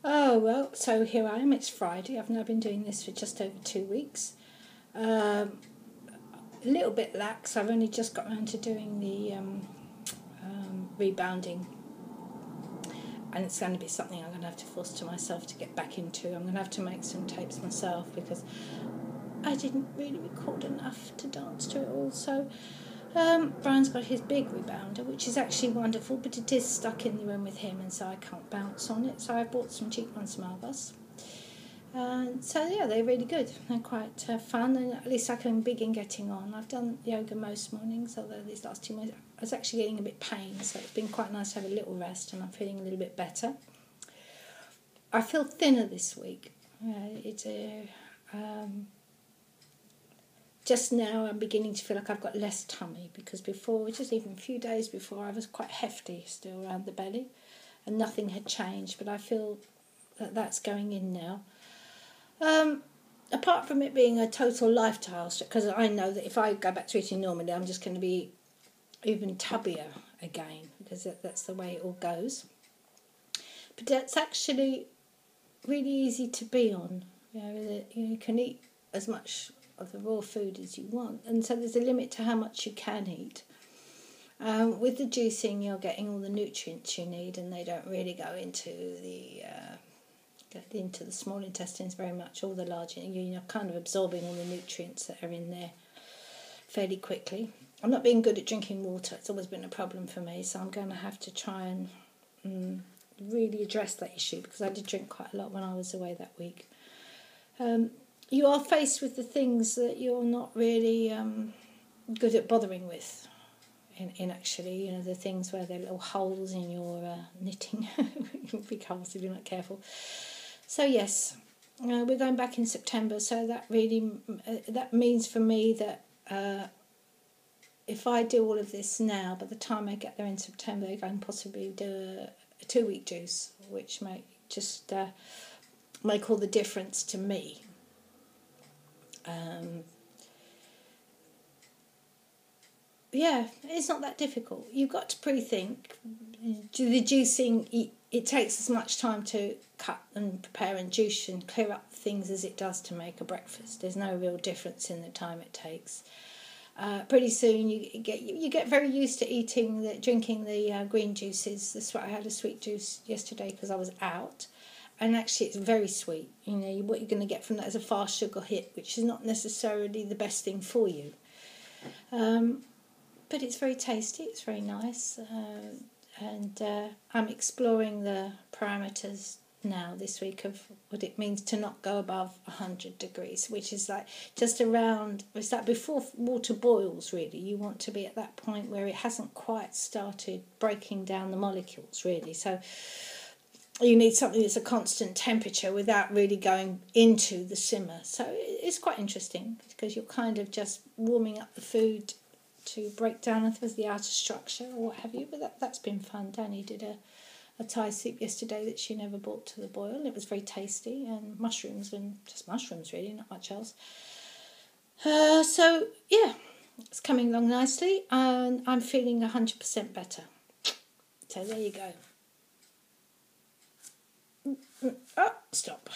Oh, well, so here I am. It's Friday. I've now been doing this for just over 2 weeks. A little bit lax. I've only just got around to doing the rebounding. And it's going to be something I'm going to have to force to myself to get back into. I'm going to have to make some tapes myself because I didn't really record enough to dance to it all. So Brian's got his big rebounder, which is actually wonderful, but it is stuck in the room with him, and so I can't bounce on it. So I bought some cheap ones from Albus. And so, yeah, they're really good. They're quite fun, and at least I can begin getting on. I've done yoga most mornings, although these last 2 months I was actually getting a bit pain, so it's been quite nice to have a little rest, and I'm feeling a little bit better. I feel thinner this week. Just now I'm beginning to feel like I've got less tummy, because before, just even a few days before, I was quite hefty still around the belly and nothing had changed, but I feel that that's going in now. Apart from it being a total lifestyle, because I know that if I go back to eating normally, I'm just going to be even tubbier again, because that's the way it all goes. But that's actually really easy to be on. You can eat as much of the raw food as you want, and so there's a limit to how much you can eat. With the juicing, you're getting all the nutrients you need, and they don't really go into the small intestines very much. All the large, you're kind of absorbing all the nutrients that are in there fairly quickly. I'm not being good at drinking water. It's always been a problem for me, so I'm going to have to try and really address that issue, because I did drink quite a lot when I was away that week. You are faced with the things that you're not really good at bothering with. In actually, the things where there are little holes in your knitting, big holes if you're not careful. So yes, we're going back in September. So that really that means for me that if I do all of this now, by the time I get there in September, I can possibly do a 2-week juice, which might just make all the difference to me. Yeah, it's not that difficult. You've got to pre-think. The juicing, it takes as much time to cut and prepare and juice and clear up things as it does to make a breakfast. There's no real difference in the time it takes. Pretty soon you get very used to drinking the green juices. That's why I had a sweet juice yesterday because I was out. And actually it's very sweet. What you're going to get from that is a fast sugar hit, which is not necessarily the best thing for you. But it's very tasty, it's very nice. And I'm exploring the parameters now this week of what it means to not go above 100 degrees, which is like just around, it's like before water boils really. You want to be at that point where it hasn't quite started breaking down the molecules really. So you need something that's a constant temperature without really going into the simmer. So it's quite interesting because you're kind of just warming up the food to break down, I suppose, the outer structure or what have you. But that's been fun. Danny did a Thai soup yesterday that she never brought to the boil. It was very tasty, and mushrooms, and just mushrooms really, not much else. So yeah, it's coming along nicely, and I'm feeling 100% better. So there you go. Oh, stop.